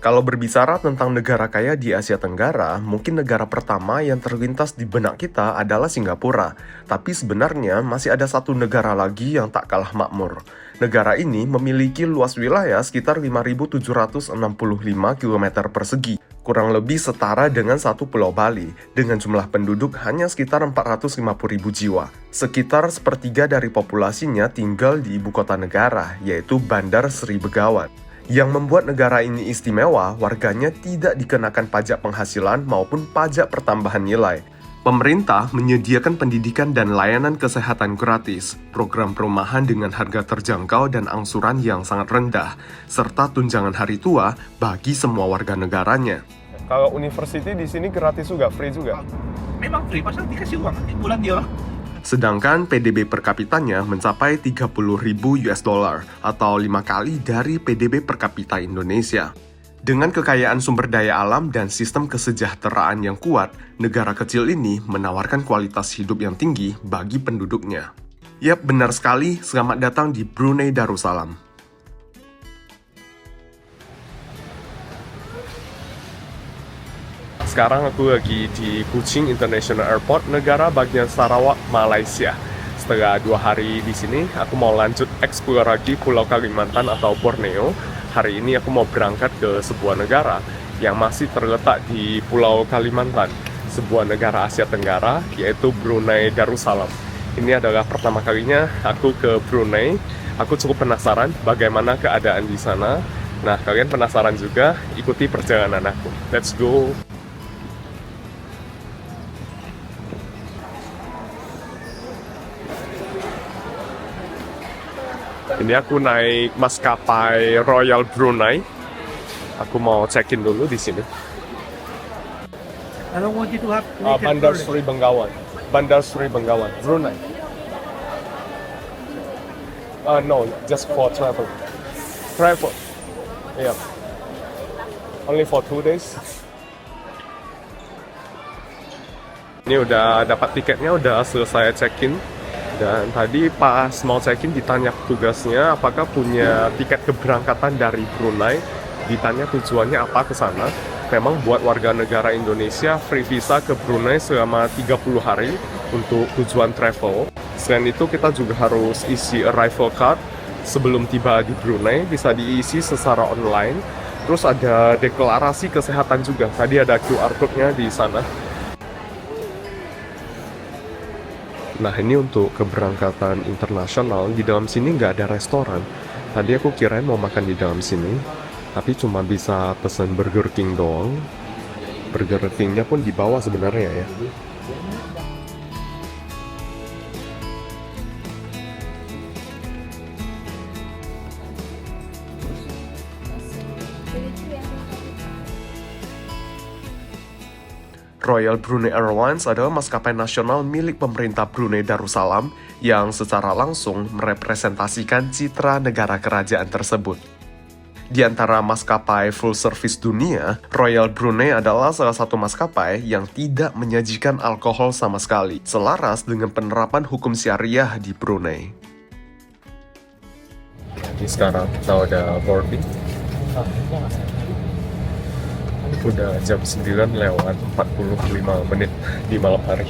Kalau berbicara tentang negara kaya di Asia Tenggara, mungkin negara pertama yang terlintas di benak kita adalah Singapura. Tapi sebenarnya masih ada satu negara lagi yang tak kalah makmur. Negara ini memiliki luas wilayah sekitar 5.765 km persegi, kurang lebih setara dengan satu Pulau Bali, dengan jumlah penduduk hanya sekitar 450.000 jiwa. Sekitar sepertiga dari populasinya tinggal di ibu kota negara, yaitu Bandar Sri Begawan. Yang membuat negara ini istimewa, warganya tidak dikenakan pajak penghasilan maupun pajak pertambahan nilai. Pemerintah menyediakan pendidikan dan layanan kesehatan gratis, program perumahan dengan harga terjangkau dan angsuran yang sangat rendah, serta tunjangan hari tua bagi semua warga negaranya. Kalau university di sini gratis juga, free juga? Memang free, pasal dikasih uang, nanti bulan dia orang. Sedangkan PDB per kapitanya mencapai 30.000 US dollar atau 5 kali dari PDB per kapita Indonesia. Dengan kekayaan sumber daya alam dan sistem kesejahteraan yang kuat, negara kecil ini menawarkan kualitas hidup yang tinggi bagi penduduknya. Yap, benar sekali, selamat datang di Brunei Darussalam. Sekarang aku lagi di Kuching International Airport, negara bagian Sarawak, Malaysia. Setelah 2 hari di sini, aku mau lanjut eksplor lagi Pulau Kalimantan atau Borneo. Hari ini aku mau berangkat ke sebuah negara yang masih terletak di Pulau Kalimantan, sebuah negara Asia Tenggara, yaitu Brunei Darussalam. Ini adalah pertama kalinya aku ke Brunei. Aku cukup penasaran bagaimana keadaan di sana. Nah, kalian penasaran juga? Ikuti perjalanan aku. Let's go! Ini aku naik maskapai Royal Brunei. Aku mau check-in dulu di sini. I don't want you to have Bandar Sri Begawan. Bandar Sri Begawan, Brunei. No, just for travel. Travel. Yeah. Only for 2 days. Ini udah dapat tiketnya, udah selesai check-in. Dan tadi pas mau check-in ditanya petugasnya apakah punya tiket keberangkatan dari Brunei. Ditanya tujuannya apa ke sana. Memang buat warga negara Indonesia free visa ke Brunei selama 30 hari untuk tujuan travel. Selain itu kita juga harus isi arrival card sebelum tiba di Brunei, bisa diisi secara online. Terus ada deklarasi kesehatan juga. Tadi ada QR code-nya di sana. Nah, ini untuk keberangkatan internasional. Di dalam sini nggak ada restoran. Tadi aku kirain mau makan di dalam sini, tapi cuma bisa pesan Burger King doang. Burger King-nya pun di bawah sebenarnya ya. Royal Brunei Airlines adalah maskapai nasional milik pemerintah Brunei Darussalam yang secara langsung merepresentasikan citra negara kerajaan tersebut. Di antara maskapai full service dunia, Royal Brunei adalah salah satu maskapai yang tidak menyajikan alkohol sama sekali, selaras dengan penerapan hukum syariah di Brunei. Jadi sekarang kita udah boarding. Udah jam 9 lewat 45 menit di malam hari.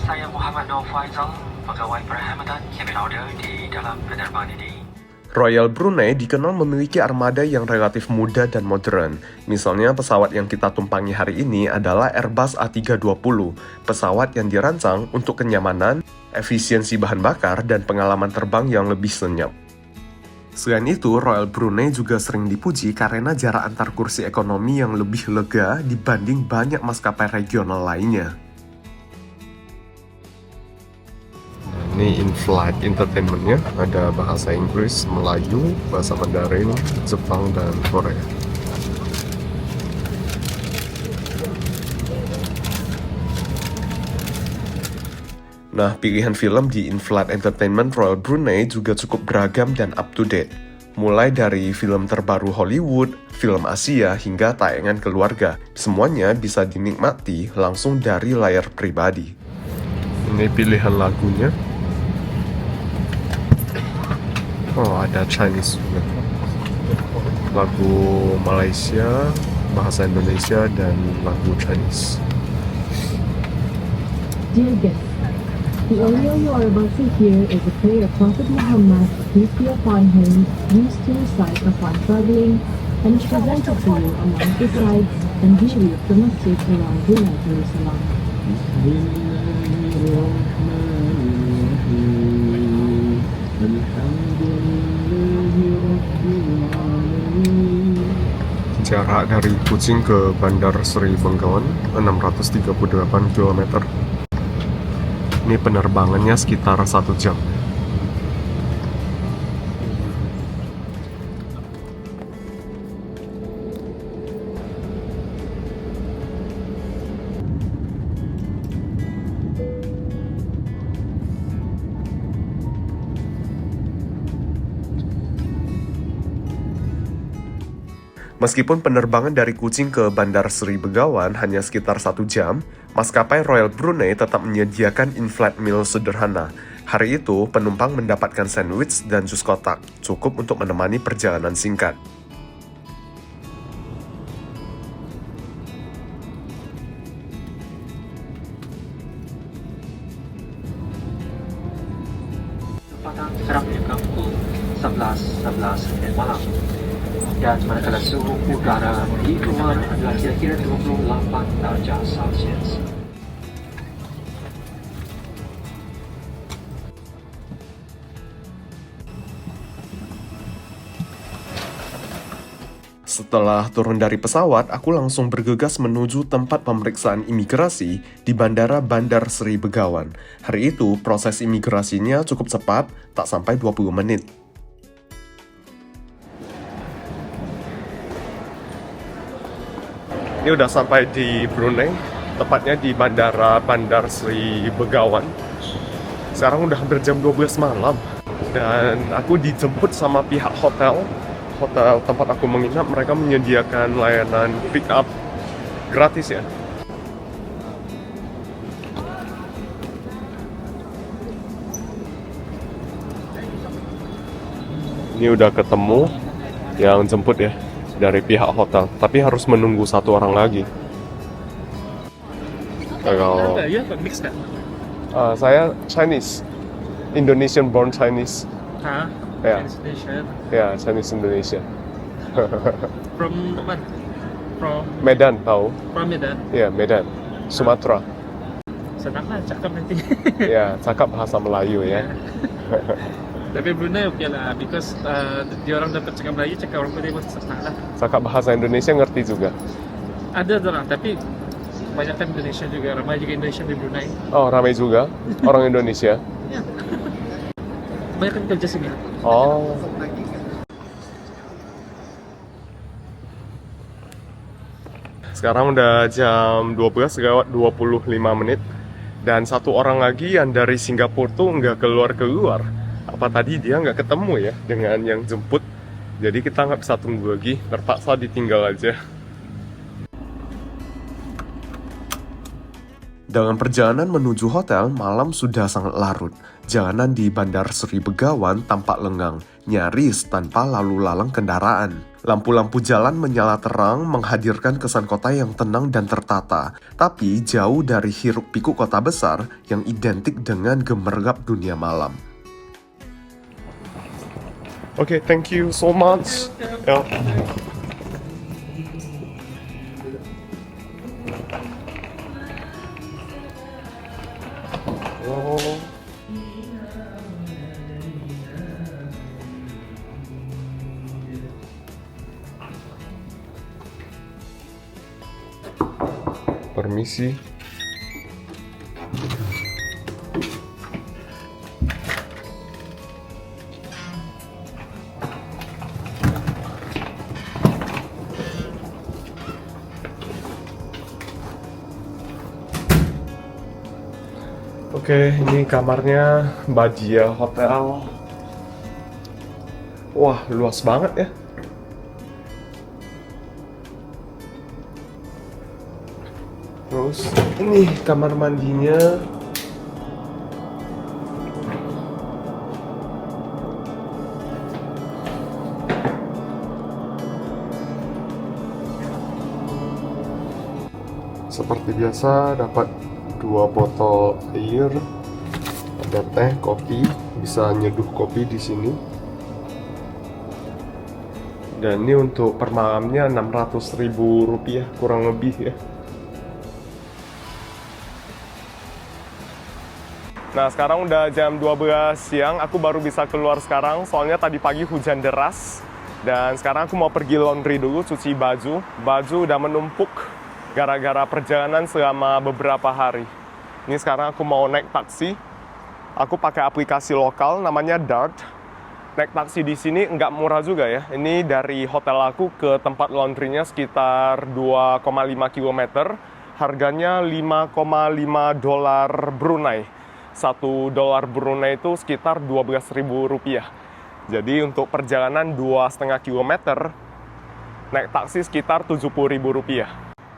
Saya Muhammad Noor Faisal, pegawai perkhidmatan cabin order di dalam penerbangan ini. Royal Brunei dikenal memiliki armada yang relatif muda dan modern. Misalnya pesawat yang kita tumpangi hari ini adalah Airbus A320, pesawat yang dirancang untuk kenyamanan, efisiensi bahan bakar, dan pengalaman terbang yang lebih senyap. Selain itu, Royal Brunei juga sering dipuji karena jarak antar kursi ekonomi yang lebih lega dibanding banyak maskapai regional lainnya. Ini in-flight entertainment-nya, ada bahasa Inggris, Melayu, bahasa Mandarin, Jepang, dan Korea. Nah, pilihan film di in-flight entertainment Royal Brunei juga cukup beragam dan up-to-date. Mulai dari film terbaru Hollywood, film Asia, hingga tayangan keluarga. Semuanya bisa dinikmati langsung dari layar pribadi. Ini pilihan lagunya. Oh, ada Chinese juga. lagu Malaysia, bahasa Indonesia, dan lagu Chinese. Dear guests, the audio you are about to hear is a prayer Prophet Muhammad, peace be upon him, used to recite upon traveling, and is presented to you among the sides and view of the masjid around Brunei, Jerusalem. Jarak dari Kuching ke Bandar Seri Begawan 638 km. Ini penerbangannya sekitar 1 jam. Meskipun penerbangan dari Kuching ke Bandar Seri Begawan hanya sekitar 1 jam, maskapai Royal Brunei tetap menyediakan in-flight meal sederhana. Hari itu, penumpang mendapatkan sandwich dan jus kotak, cukup untuk menemani perjalanan singkat. Pada terang pukul 11.11 malam. Dan manakala suhu udara di luar adalah kira-kira 28 darjah Celsius. Setelah turun dari pesawat, aku langsung bergegas menuju tempat pemeriksaan imigrasi di Bandara Bandar Seri Begawan. Hari itu, proses imigrasinya cukup cepat, tak sampai 20 menit. Ini udah sampai di Brunei, tepatnya di Bandara Bandar Seri Begawan. Sekarang udah hampir jam 12 malam, dan aku dijemput sama pihak hotel tempat aku menginap. Mereka menyediakan layanan pick up gratis ya. Ini udah ketemu yang jemput ya dari pihak hotel, tapi harus menunggu 1 orang lagi. Kalau Ya, mix kan? saya Chinese, Indonesian born Chinese. Hah? Ya. Destination. Ya, Chinese Indonesia. From mana? From Medan tahu? Medan. Ya, Medan, Sumatera. Senanglah cakap nanti. Ya, cakap bahasa Melayu ya. Tapi Brunei okey lah, because dia orang dapat cakap Melayu, cakap orang Brunei pun senang lah. Cakap bahasa Indonesia ngerti juga. Ada orang, tapi banyak kan Indonesia juga, ramai juga Indonesia di Brunei. Oh, ramai juga orang Indonesia. Ya. Banyak kan kerja sini. Oh. Sekarang udah jam 12 lewat 25 menit. Dan 1 orang lagi yang dari Singapura tuh nggak keluar. Apa tadi dia nggak ketemu ya dengan yang jemput. Jadi kita nggak bisa tunggu lagi, terpaksa ditinggal aja. Dengan perjalanan menuju hotel, malam sudah sangat larut. Jalanan di Bandar Seri Begawan tampak lengang, nyaris tanpa lalu lalang kendaraan. Lampu-lampu jalan menyala terang menghadirkan kesan kota yang tenang dan tertata, tapi jauh dari hiruk-pikuk kota besar yang identik dengan gemerlap dunia malam. Okay, thank you so much. Yeah. Oh. Permisi. Oke, ini kamarnya Bajia Hotel. Wah, luas banget ya. Terus ini kamar mandinya. Seperti biasa dapat 2 botol air, ada teh, kopi, bisa nyeduh kopi di sini. Dan ini untuk per malamnya 600.000 rupiah kurang lebih ya. Nah sekarang udah jam 12 siang, aku baru bisa keluar sekarang soalnya tadi pagi hujan deras. Dan sekarang aku mau pergi laundry dulu, cuci baju. Baju udah menumpuk gara-gara perjalanan selama beberapa hari. Ini sekarang aku mau naik taksi. Aku pakai aplikasi lokal namanya Dart. Naik taksi di sini nggak murah juga ya. Ini dari hotel aku ke tempat laundrynya sekitar 2,5 km. Harganya $5,5 Brunei. $1 Brunei itu sekitar 12.000 rupiah. Jadi untuk perjalanan 2,5 km, naik taksi sekitar 70.000 rupiah.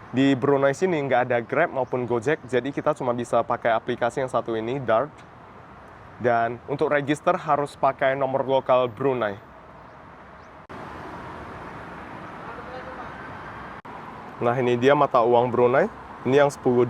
Di Brunei sini nggak ada Grab maupun Gojek, jadi kita cuma bisa pakai aplikasi yang satu ini, Dart. Dan untuk register harus pakai nomor lokal Brunei. Nah ini dia mata uang Brunei, ini yang $10.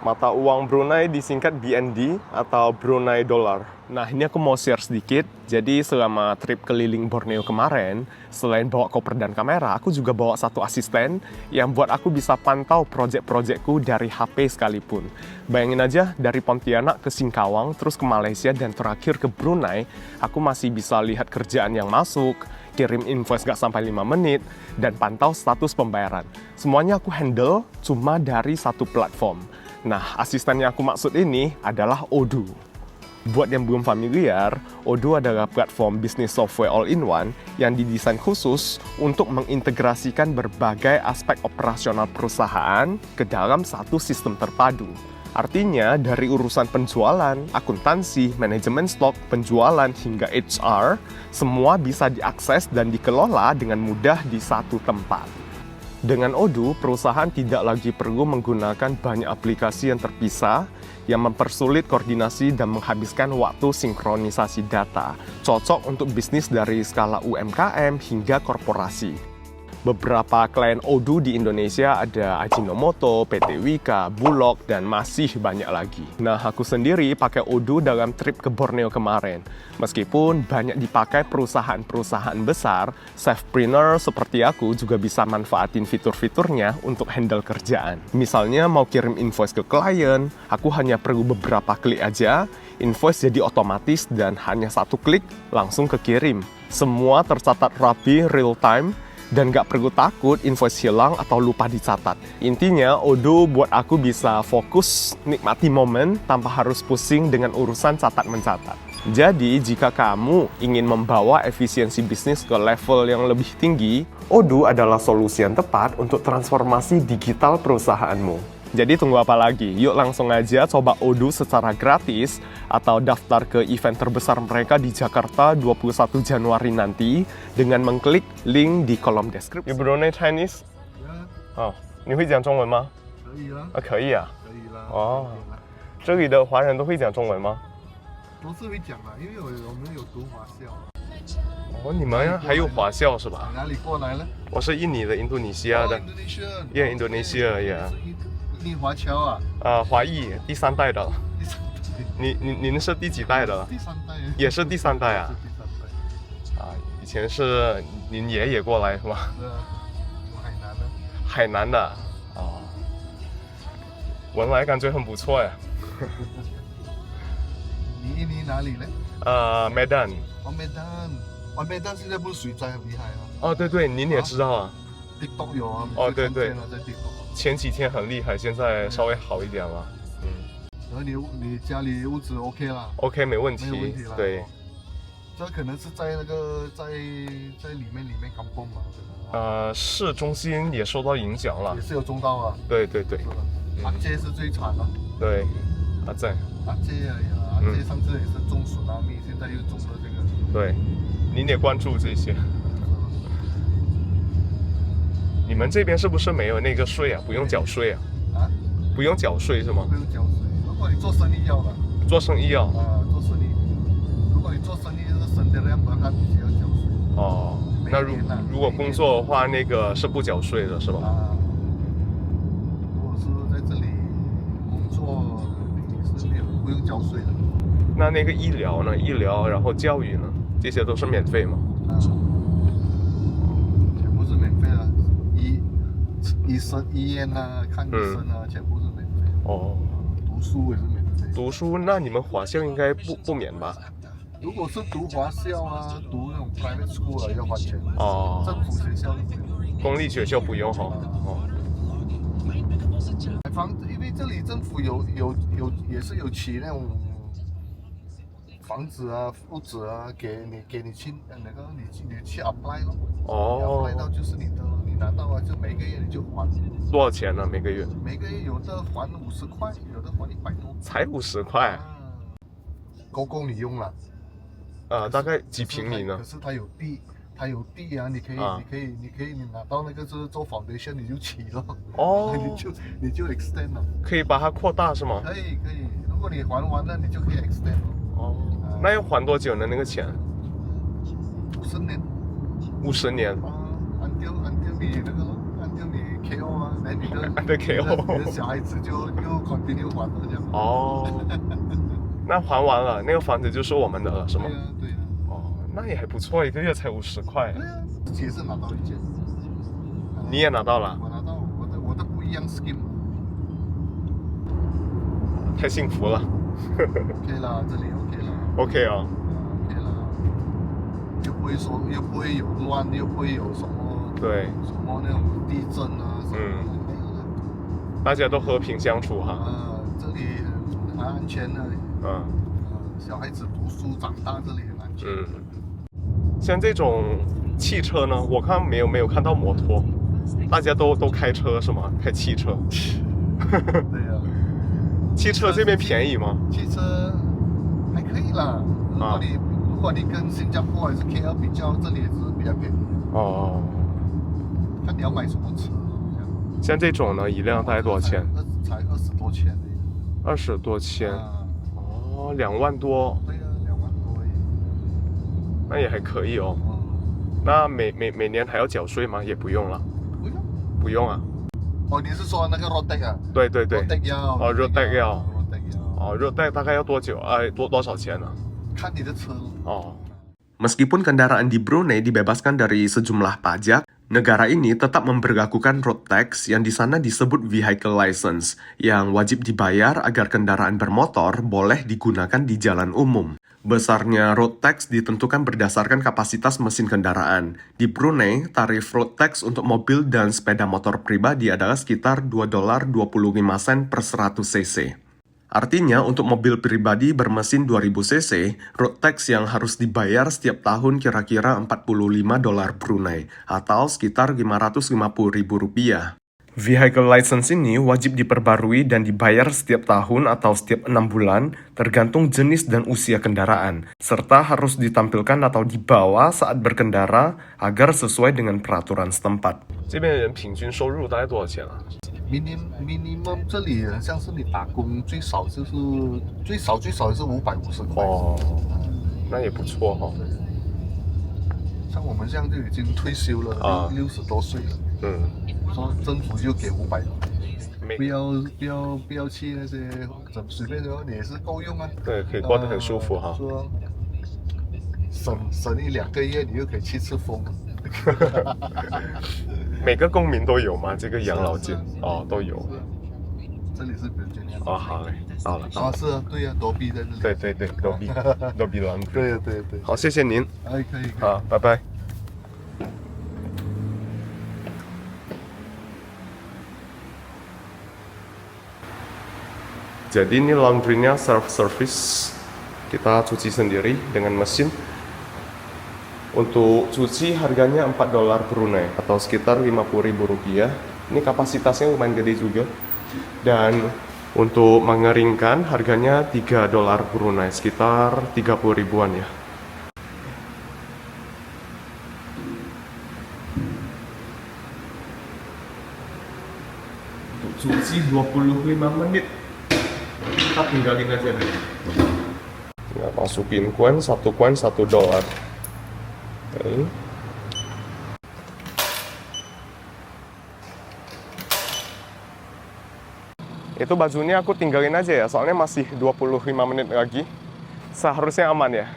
Mata uang Brunei disingkat BND atau Brunei Dollar. Nah ini aku mau share sedikit. Jadi selama trip keliling Borneo kemarin, selain bawa koper dan kamera, aku juga bawa satu asisten yang buat aku bisa pantau project-projectku dari HP sekalipun. Bayangin aja, dari Pontianak ke Singkawang, terus ke Malaysia, dan terakhir ke Brunei, aku masih bisa lihat kerjaan yang masuk, kirim invoice gak sampai 5 menit, dan pantau status pembayaran. Semuanya aku handle cuma dari satu platform. Nah, asisten yang aku maksud ini adalah Odoo. Buat yang belum familiar, Odoo adalah platform bisnis software all-in-one yang didesain khusus untuk mengintegrasikan berbagai aspek operasional perusahaan ke dalam satu sistem terpadu. Artinya, dari urusan penjualan, akuntansi, manajemen stok, penjualan, hingga HR, semua bisa diakses dan dikelola dengan mudah di satu tempat. Dengan Odoo, perusahaan tidak lagi perlu menggunakan banyak aplikasi yang terpisah yang mempersulit koordinasi dan menghabiskan waktu sinkronisasi data. Cocok untuk bisnis dari skala UMKM hingga korporasi. Beberapa klien Odoo di Indonesia ada Ajinomoto, PT Wika, Bulog, dan masih banyak lagi. Nah, aku sendiri pakai Odoo dalam trip ke Borneo kemarin. Meskipun banyak dipakai perusahaan-perusahaan besar, selfpreneur seperti aku juga bisa manfaatin fitur-fiturnya untuk handle kerjaan. Misalnya mau kirim invoice ke klien, aku hanya perlu beberapa klik aja, invoice jadi otomatis dan hanya satu klik langsung kekirim. Semua tercatat rapi real time, dan nggak perlu takut invoice hilang atau lupa dicatat. Intinya, Odoo buat aku bisa fokus nikmati momen tanpa harus pusing dengan urusan catat-mencatat. Jadi, jika kamu ingin membawa efisiensi bisnis ke level yang lebih tinggi, Odoo adalah solusi yang tepat untuk transformasi digital perusahaanmu. Jadi tunggu apa lagi? Yuk langsung aja coba Odoo secara gratis atau daftar ke event terbesar mereka di Jakarta 21 Januari nanti dengan mengklik link di kolom deskripsi. You Brunei Chinese?呀， 哦，你会讲中文吗？可以啦，可以啊。可以啦。哦可以啦这里的华人都会讲中文吗？都是会讲啦，因为我们有读华校。哦，你们还有华校是吧？你哪里过来呢？我是印尼的，印度尼西亚的。Yeah, Indonesia, yeah. 印尼华侨啊，华裔第3代的。第三代，您是第几代的？第三代也是第3代啊。是第三代，啊，以前是您爷爷过来是吧？是啊，我海南的。海南的。哦，闻来感觉很不错呀。你印尼哪里呢？ Medan。哦，Medan，哦，Medan现在不是水灾很厉害啊？哦，对对，您也知道啊。TikTok 有啊。哦，对对。在 TikTok。前几天很厉害，现在稍微好一点了。嗯。然后你家里屋子 OK 啦 OK， 没问题。没有问题啦。对。这可能是在那个在里面kampung 嘛。市中心也受到影响了也。是有中到啊。对对对。是的。阿姐是最惨的。对，阿正。阿姐呀，阿姐上次也是中暑拉米，现在又中了这个。对，您得关注这些。你们这边是不是没有那个税啊？不用缴税啊？啊？不用缴税是吗？不用缴税。如果你做生意要的。做生意要。啊，做生意。如果你做生意就是生的量的，他必须要缴税。哦，那如果工作的话，那个是不缴税的是吧？啊。如果是没有不用交税的。那个医疗呢？医疗然后教育呢？这些都是免费吗？全部是免费的，医院啊，看医生啊，全部是免费。哦，读书也是免费。读书那你们华校应该不免吧？如果是读华校啊，读那种 private school 啊，要花钱。哦，政府学校是不用。公立学校不用哈。哦，买房子，因为这里政府也是有起那种房子啊、屋子啊，给你去那个你去 apply 咯。哦，apply 到就是你的，你拿到啊，就每个月你就还。多少钱呢？每个月？每个月有的还50块，有的还100多。才50块。够你用了。大概几平米呢可？是它有地啊，你可以拿到那个就是做 foundation 你就起了。哦，你就 extend 了。可以把它扩大是吗？可以，如果你还完了，你就可以 extend 了。哦，那要还多久呢？那个钱50年。50年。until 你那个咯，until 你 KO 啊，那你的 KO 你的小孩子就又 continue 还了这样。哦，那还完了，那个房子就是我们的了，是吗？对啊。哦，那也还不错，一个月才50块。对啊，自己也是拿到一间。你也拿到了？我拿到，我的不一样 scheme。太幸福了。OK 啦，这里 OK 啦。OK 啊。OK 啦，又不会有乱，又不会有什么对，什么那种地震啊什么的，没有的。大家都和平相处哈。这里很安全的。小孩子读书长大这里很安全。像这种汽车呢，我看没有看到摩托，大家都开车是吗？开汽车。对呀。汽车这边便宜吗？汽车还可以啦。如果你跟新加坡还是 KL 比较，这里也是比较便宜。哦。看你要买什么车。像这种呢，一辆大概多少钱？才20多千20多千。哦，2万多。对呀，2万多而已。那也还可以哦。那每年还要缴税吗？也不用了。不用啊。哦，你是说那个 road tax 啊？对。road tax 要。哦 ，road tax 要。road tax 要。哦，road tax 大概要多久？多少钱呢？看你的车。哦。Meskipun kendaraan di Brunei dibebaskan dari sejumlah pajak, negara ini tetap memberlakukan road tax yang di sana disebut vehicle license, yang wajib dibayar agar kendaraan bermotor boleh digunakan di jalan umum. Besarnya road tax ditentukan berdasarkan kapasitas mesin kendaraan. Di Brunei, tarif road tax untuk mobil dan sepeda motor pribadi adalah sekitar $2.25 per 100 cc. Artinya, untuk mobil pribadi bermesin 2000 cc, road tax yang harus dibayar setiap tahun kira-kira $45 Brunei, atau sekitar Rp550.000. Vehicle license ini wajib diperbarui dan dibayar setiap tahun atau setiap 6 bulan, tergantung jenis dan usia kendaraan, serta harus ditampilkan atau dibawa saat berkendara agar sesuai dengan peraturan setempat. 这边人平均收入大概多少钱啊？ minimum 这里像是你打工最少也是550块。哦，那也不错哈。像我们这样就已经退休了，60多岁了。说政府就给500，不要去那些随便说，你也是够用啊。对，可以过得很舒服哈。说省1-2个月，你又可以去吃风。每个公民都有吗？这个养老金？哦，都有。这里是比较简单。哦，好嘞，到了。是啊，对呀，罗比在这里。对，罗比兰。对。好，谢谢您。可以。好，拜拜。Jadi ini laundry-nya self-service, kita cuci sendiri dengan mesin. Untuk cuci harganya $4 Brunei atau sekitar Rp50.000. Ini kapasitasnya lumayan gede juga. Dan untuk mengeringkan harganya $3 Brunei, sekitar 30 ribuan ya. Untuk cuci 25 menit. Kita tinggalin aja deh. Tinggal masukin koin, $1 $1. Okay. Itu bajunya aku tinggalin aja ya, soalnya masih 25 menit lagi. Seharusnya aman ya.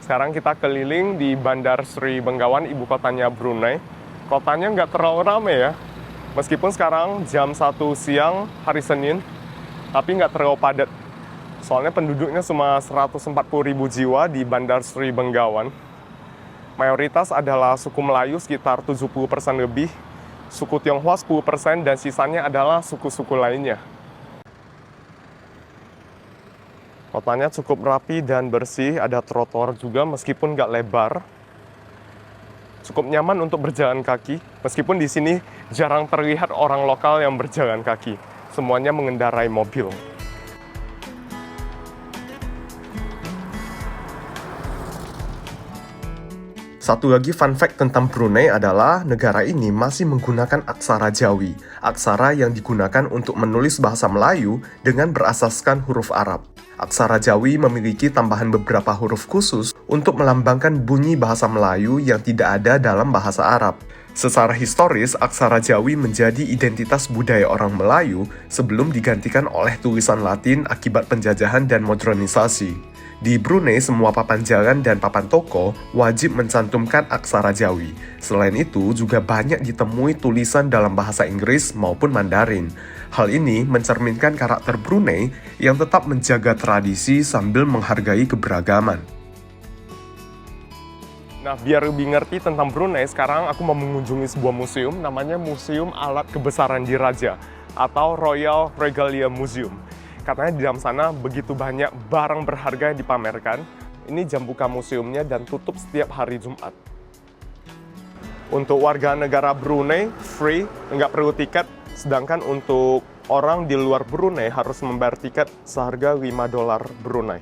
Sekarang kita keliling di Bandar Sri Begawan, ibu kotanya Brunei. Kotanya nggak terlalu rame ya. Meskipun sekarang jam 1 siang hari Senin, tapi nggak terlalu padat. Soalnya penduduknya cuma 140.000 jiwa di Bandar Sri Begawan. Mayoritas adalah suku Melayu sekitar 70% lebih, suku Tionghoa 10%, dan sisanya adalah suku-suku lainnya. Kotanya cukup rapi dan bersih, ada trotoar juga meskipun nggak lebar. Cukup nyaman untuk berjalan kaki, meskipun di sini jarang terlihat orang lokal yang berjalan kaki. Semuanya mengendarai mobil. Satu lagi fun fact tentang Brunei adalah negara ini masih menggunakan aksara Jawi, aksara yang digunakan untuk menulis bahasa Melayu dengan berasaskan huruf Arab. Aksara Jawi memiliki tambahan beberapa huruf khusus untuk melambangkan bunyi bahasa Melayu yang tidak ada dalam bahasa Arab. Secara historis, aksara Jawi menjadi identitas budaya orang Melayu sebelum digantikan oleh tulisan Latin akibat penjajahan dan modernisasi. Di Brunei, semua papan jalan dan papan toko wajib mencantumkan aksara Jawi. Selain itu, juga banyak ditemui tulisan dalam bahasa Inggris maupun Mandarin. Hal ini mencerminkan karakter Brunei yang tetap menjaga tradisi sambil menghargai keberagaman. Nah, biar lebih ngerti tentang Brunei, sekarang aku mau mengunjungi sebuah museum, namanya Museum Alat Kebesaran Diraja atau Royal Regalia Museum. Katanya di dalam sana begitu banyak barang berharga yang dipamerkan. Ini jam buka museumnya dan tutup setiap hari Jumat. Untuk warga negara Brunei, free, nggak perlu tiket. Sedangkan untuk orang di luar Brunei harus membayar tiket seharga $5 Brunei.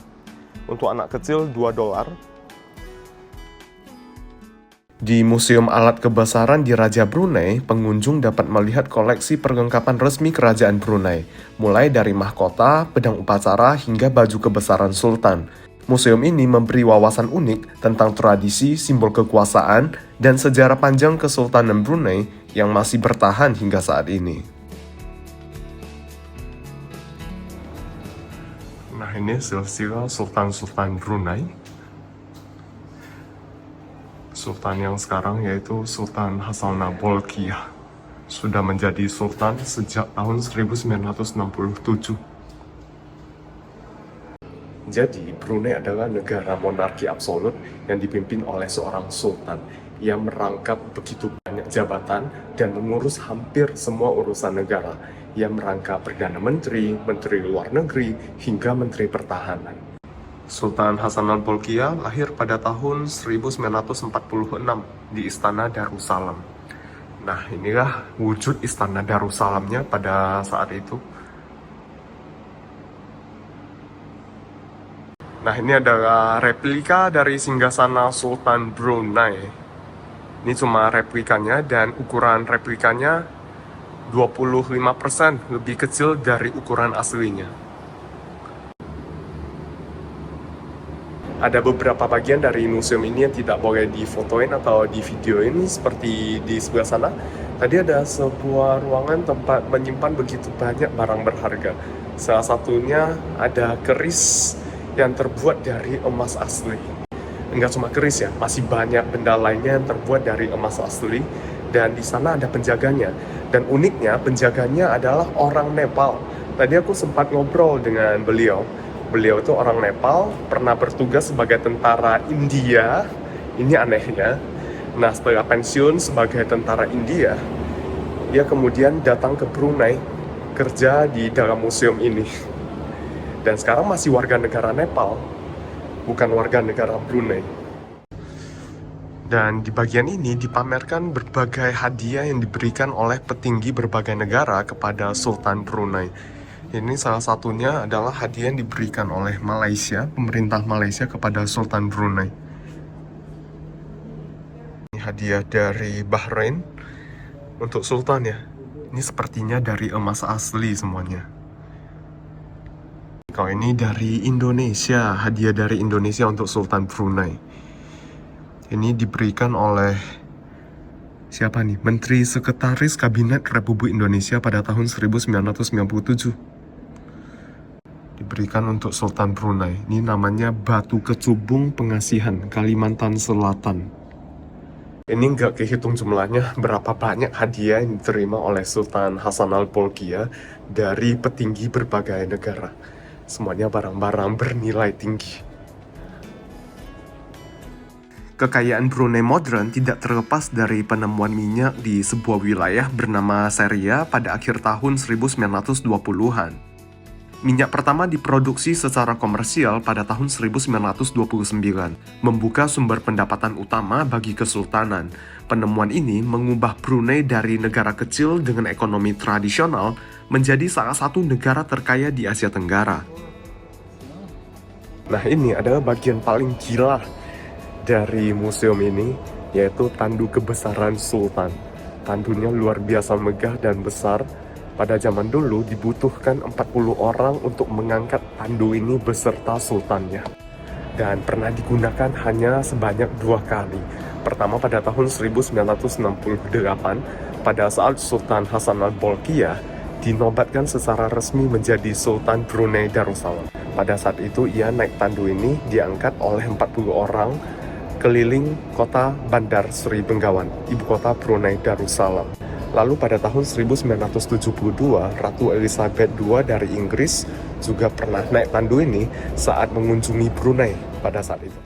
Untuk anak kecil $2. Di Museum Alat Kebesaran Diraja Brunei, pengunjung dapat melihat koleksi perlengkapan resmi kerajaan Brunei, mulai dari mahkota, pedang upacara, hingga baju kebesaran sultan. Museum ini memberi wawasan unik tentang tradisi, simbol kekuasaan, dan sejarah panjang Kesultanan Brunei yang masih bertahan hingga saat ini. Nah, ini silsilah Sultan-Sultan Brunei. Sultan yang sekarang yaitu Sultan Hassanal Bolkiah sudah menjadi sultan sejak tahun 1967. Jadi, Brunei adalah negara monarki absolut yang dipimpin oleh seorang sultan yang merangkap begitu banyak jabatan dan mengurus hampir semua urusan negara, yang merangkap Perdana Menteri, Menteri Luar Negeri, hingga Menteri Pertahanan. Sultan Hassanal Bolkiah lahir pada tahun 1946 di Istana Darussalam. Nah, inilah wujud Istana Darussalamnya pada saat itu. Nah, ini adalah replika dari singgasana Sultan Brunei. Ini cuma replikanya dan ukuran replikanya 25% lebih kecil dari ukuran aslinya. Ada beberapa bagian dari museum ini yang tidak boleh difotoin atau divideoin, seperti di sebelah sana. Tadi ada sebuah ruangan tempat menyimpan begitu banyak barang berharga. Salah satunya ada keris yang terbuat dari emas asli. Enggak cuma keris ya, masih banyak benda lainnya yang terbuat dari emas asli. Dan di sana ada penjaganya. Dan uniknya, penjaganya adalah orang Nepal. Tadi aku sempat ngobrol dengan beliau. Beliau itu orang Nepal, pernah bertugas sebagai tentara India. Ini anehnya. Nah, setelah pensiun sebagai tentara India, dia kemudian datang ke Brunei, kerja di dalam museum ini. Dan sekarang masih warga negara Nepal, bukan warga negara Brunei. Dan di bagian ini dipamerkan berbagai hadiah yang diberikan oleh petinggi berbagai negara kepada Sultan Brunei. Ini salah satunya adalah hadiah yang diberikan oleh Malaysia, pemerintah Malaysia kepada Sultan Brunei. Ini hadiah dari Bahrain untuk Sultan ya. Ini sepertinya dari emas asli semuanya. Kalau ini dari Indonesia, hadiah dari Indonesia untuk Sultan Brunei. Ini diberikan oleh siapa nih? Menteri Sekretaris Kabinet Republik Indonesia pada tahun 1997. diberikan untuk Sultan Brunei. Ini namanya Batu Kecubung Pengasihan, Kalimantan Selatan. Ini nggak kehitung jumlahnya berapa banyak hadiah yang diterima oleh Sultan Hasan al-Bolkiah dari petinggi berbagai negara. Semuanya barang-barang bernilai tinggi. Kekayaan Brunei modern tidak terlepas dari penemuan minyak di sebuah wilayah bernama Seria pada akhir tahun 1920-an. Minyak pertama diproduksi secara komersial pada tahun 1929, membuka sumber pendapatan utama bagi kesultanan. Penemuan ini mengubah Brunei dari negara kecil dengan ekonomi tradisional menjadi salah satu negara terkaya di Asia Tenggara. Nah, ini adalah bagian paling gila dari museum ini, yaitu tandu kebesaran Sultan. Tandunya luar biasa megah dan besar. Pada zaman dulu dibutuhkan 40 orang untuk mengangkat tandu ini beserta sultannya. Dan pernah digunakan hanya sebanyak 2 kali. Pertama pada tahun 1968, pada saat Sultan Hasan al-Bolkiah dinobatkan secara resmi menjadi Sultan Brunei Darussalam. Pada saat itu ia naik tandu ini diangkat oleh 40 orang keliling kota Bandar Sri Begawan, ibu kota Brunei Darussalam. Lalu pada tahun 1972, Ratu Elizabeth II dari Inggris juga pernah naik tandu ini saat mengunjungi Brunei pada saat itu.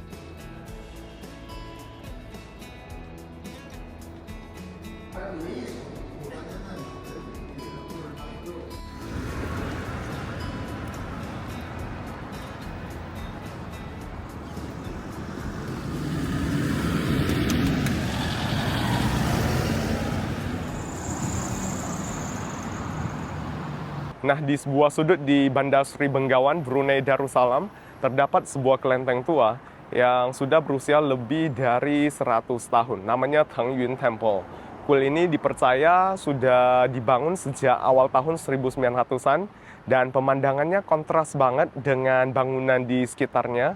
Nah, di sebuah sudut di Bandar Sri Begawan, Brunei Darussalam, terdapat sebuah kelenteng tua yang sudah berusia lebih dari 100 tahun. Namanya Teng Yun Temple. Kuil ini dipercaya sudah dibangun sejak awal tahun 1900-an dan pemandangannya kontras banget dengan bangunan di sekitarnya.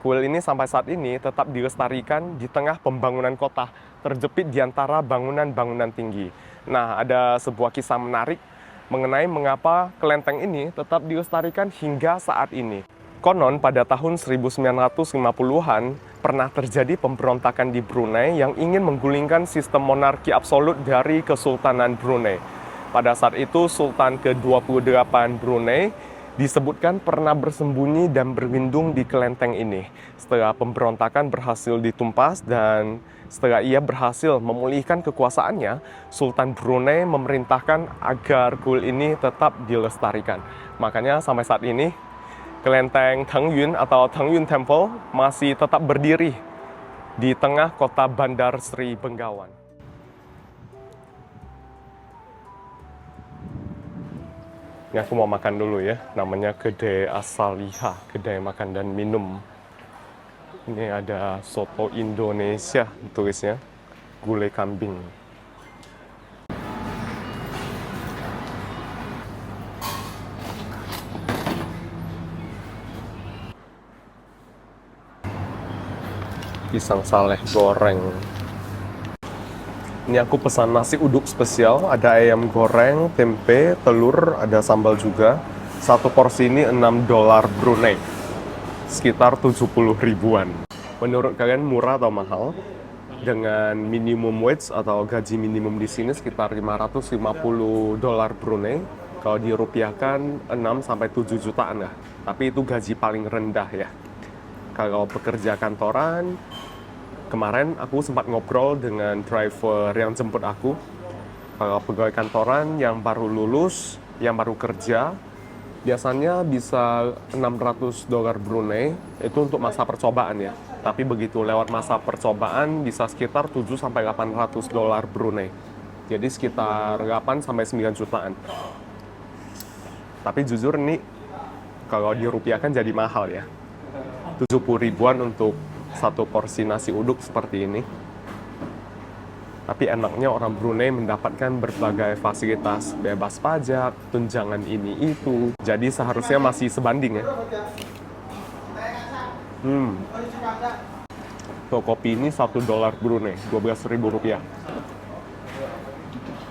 Kuil ini sampai saat ini tetap dilestarikan di tengah pembangunan kota, terjepit di antara bangunan-bangunan tinggi. Nah, ada sebuah kisah menarik mengenai mengapa kelenteng ini tetap dilestarikan hingga saat ini. Konon pada tahun 1950-an pernah terjadi pemberontakan di Brunei yang ingin menggulingkan sistem monarki absolut dari Kesultanan Brunei. Pada saat itu Sultan ke-28 Brunei disebutkan pernah bersembunyi dan berlindung di kelenteng ini. Setelah pemberontakan berhasil ditumpas dan setelah ia berhasil memulihkan kekuasaannya, Sultan Brunei memerintahkan agar kuil ini tetap dilestarikan. Makanya sampai saat ini, kelenteng Teng Yun atau Teng Yun Temple masih tetap berdiri di tengah kota Bandar Sri Begawan. Ini aku mau makan dulu ya, namanya Kedai Asaliha, kedai makan dan minum. Ini ada soto Indonesia tulisnya, gulai kambing. Pisang saleh goreng. Ini aku pesan nasi uduk spesial, ada ayam goreng, tempe, telur, ada sambal juga. Satu porsi ini $6 Brunei, sekitar 70 ribuan. Menurut kalian murah atau mahal? Dengan minimum wage atau gaji minimum di sini sekitar $550 Brunei. Kalau dirupiahkan 6-7 jutaan lah. Tapi itu gaji paling rendah ya. Kalau pekerja kantoran, kemarin aku sempat ngobrol dengan driver yang jemput aku. Kalau pegawai kantoran yang baru lulus, yang baru kerja, biasanya bisa $600 Brunei, itu untuk masa percobaan ya. Tapi begitu lewat masa percobaan bisa sekitar $700-800 Brunei. Jadi sekitar 8-9 jutaan. Tapi jujur ini kalau dirupiahkan jadi mahal ya. 70 ribuan untuk satu porsi nasi uduk seperti ini. Tapi enaknya orang Brunei mendapatkan berbagai fasilitas, bebas pajak, tunjangan ini itu. Jadi seharusnya masih sebanding ya. Tuh, kopi ini $1 Brunei, 12.000 rupiah.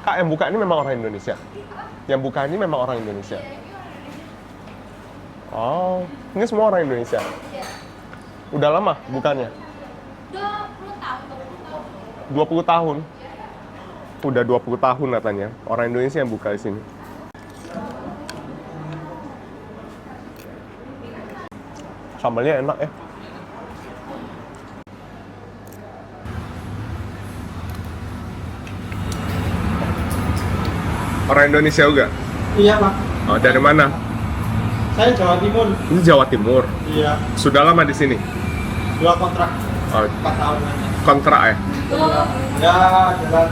Kak, yang buka ini memang orang Indonesia? Yang buka ini memang orang Indonesia? Oh, ini semua orang Indonesia? Iya. Udah lama bukannya? 20 tahun. Udah 20 tahun katanya. Orang Indonesia yang buka di sini. Sambalnya enak ya. Orang Indonesia juga? Iya Pak, Oh, dari mana? saya Jawa Timur. Ini Jawa Timur. Iya, Sudah lama di sini? 2 kontrak, Oh, 4 tahun aja. kontrak ya? Ya, jalan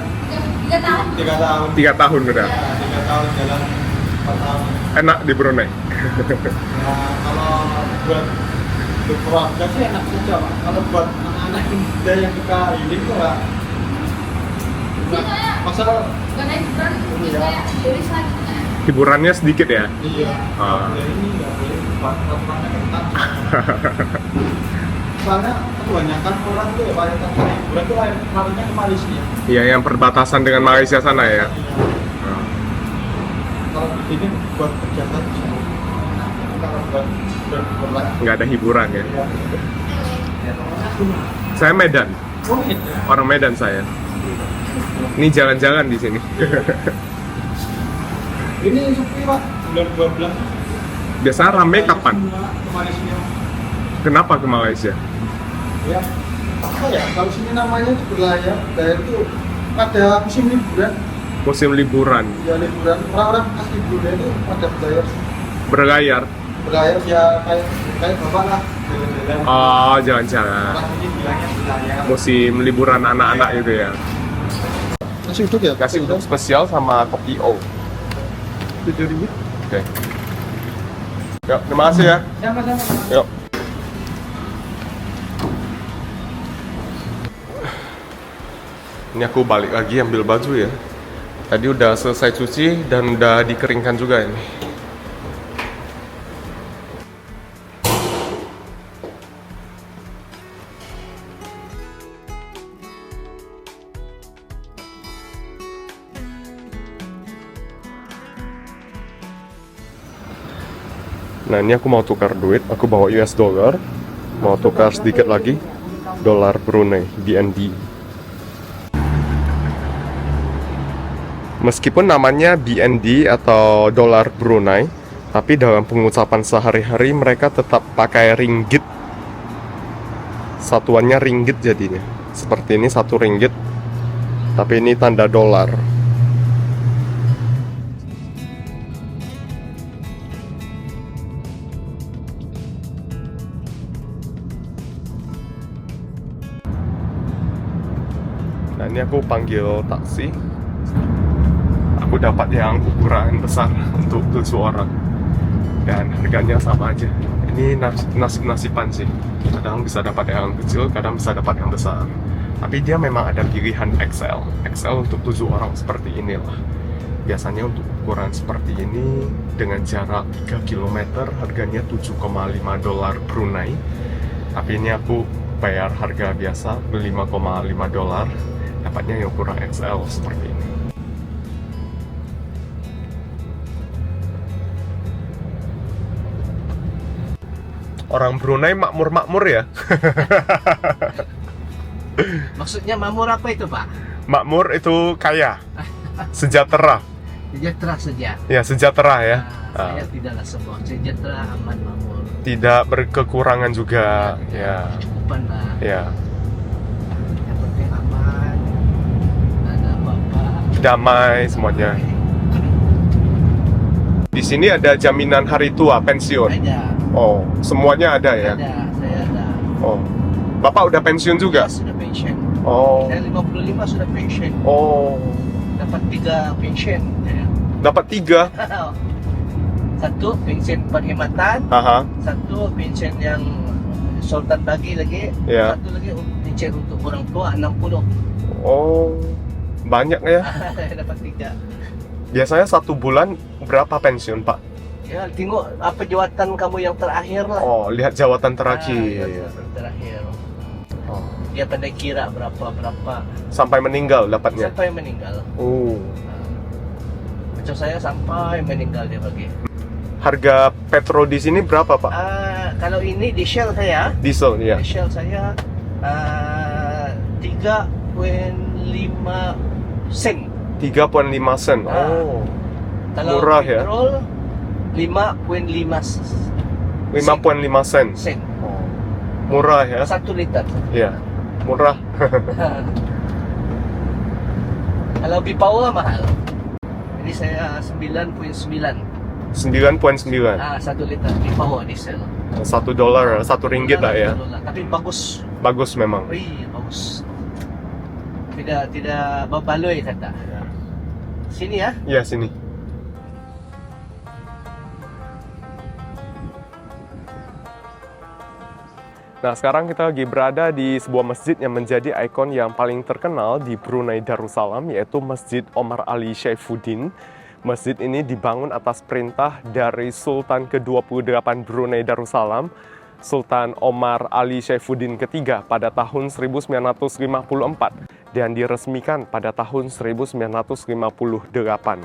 3 tahun. 3 tahun. 3 tahun udah. Ya, 3 tahun jalan 4 tahun. Enak di Brunei. Ya, kalau buat keluarga sih enak saja Pak. Kalau buat anak-anak muda yang kita healing tuh Pak, masalah Gak naik berat, kayak iris lagi. Hiburannya sedikit ya? iya. Ah. Ya, ini nggak boleh buat peraturannya ketat. Soalnya kebanyakan orang tuh ya pada hiburan tuh larinya ke Malaysia. Iya, yang perbatasan dengan Malaysia sana ya. Iya. Kalau di sini buat kegiatan semua. Kalau buat berbuat Nggak ada hiburan ya. ya. Saya Medan, Oh, gitu. orang Medan saya. Ini jalan-jalan di sini. Ini sepi Pak, bulan 12. Biasanya rame kapan? Semua ke Malaysia. Kenapa ke Malaysia? Ya, apa ya? Kalau sini namanya itu berlayar, berlayar itu pada musim liburan. Musim liburan, Ya liburan, orang-orang asli Brunei itu pada berlayar. berlayar. Berlayar ya kayak bapak lah. Jalan-jalan. Oh, jalan-jalan. Orang ini bilangnya berlayar. Musim liburan anak-anak itu ya. Nasi uduk ya? Kasih uduk spesial sama kopi O. 7.000. Oke. Yuk, terima kasih ya. Sama-sama. Yuk. Ini aku balik lagi ambil baju ya. Tadi udah selesai cuci dan udah dikeringkan juga ini. Nah, ini aku mau tukar duit, aku bawa US dollar, mau tukar sedikit lagi dolar Brunei, BND. Meskipun namanya BND atau dolar Brunei, tapi dalam pengucapan sehari-hari mereka tetap pakai ringgit. Satuannya ringgit jadinya. Seperti ini 1 ringgit, tapi ini tanda dolar. Nah, ini aku panggil taksi. Aku dapat yang ukuran besar untuk 7 orang. Dan harganya sama aja. Ini nasib-nasiban sih. Kadang bisa dapat yang kecil, kadang bisa dapat yang besar. Tapi dia memang ada pilihan XL. XL untuk 7 orang seperti inilah. Biasanya untuk ukuran seperti ini dengan jarak 3 km harganya 7,5 dolar Brunei. Tapi ini aku bayar harga biasa 5,5 dolar. Dapatnya yang ukuran XL seperti ini. Orang Brunei makmur-makmur ya. Maksudnya makmur apa itu Pak? Makmur itu kaya, sejahtera. Sejahtera saja. Ya, sejahtera ya. Saya tidaklah semua sejahtera, aman, makmur. Tidak berkekurangan juga. Ya, Cukupan lah. ya. Yang penting aman. Nggak ada apa-apa. Damai semuanya. Di sini ada jaminan hari tua, pensiun. Ada. Oh, semuanya ada ya. Ada. Saya ada. Oh, Bapak udah pensiun juga? Saya sudah pensiun. Oh, Saya 55 sudah pensiun. oh. Dapat 3 pensiun. Ya. Dapat 3. Satu pensiun perkhidmatan. Aha. Satu pensiun yang Sultan bagi lagi. Ya. Satu lagi pensiun untuk orang tua 60. Oh, banyak ya. Saya dapat 3. Biasanya 1 bulan berapa pensiun, Pak? Ya, tengok apa jawatan kamu yang terakhir lah. Oh, lihat jawatan Ah, terakhir. jawatan terakhir. Oh. Dia pandai kira berapa Sampai meninggal dapatnya. sampai meninggal. Oh. Macam saya sampai meninggal dia bagi. Harga petrol di sini berapa, Pak? Kalau ini di Shell saya, Diesel, ya. di Shell saya 3,5 sen. 3,5 sen. Oh, Kalau murah ya. petrol 5,5 5,5 sen. sen. Murah ya. 1 liter. Ya, murah. Kalau B-Power mahal. Ini saya 9,9. 9,9. 1 liter B-Power diesel. $1, 1 ringgit lah ya. Tapi bagus. Bagus memang. Wih, bagus. Tidak berbaloi kata. Sini ya. Ya, sini. Nah, sekarang kita lagi berada di sebuah masjid yang menjadi ikon yang paling terkenal di Brunei Darussalam, yaitu Masjid Omar Ali Saifuddin. Masjid ini dibangun atas perintah dari Sultan ke-28 Brunei Darussalam, Sultan Omar Ali Saifuddin ketiga pada tahun 1954 dan diresmikan pada tahun 1958.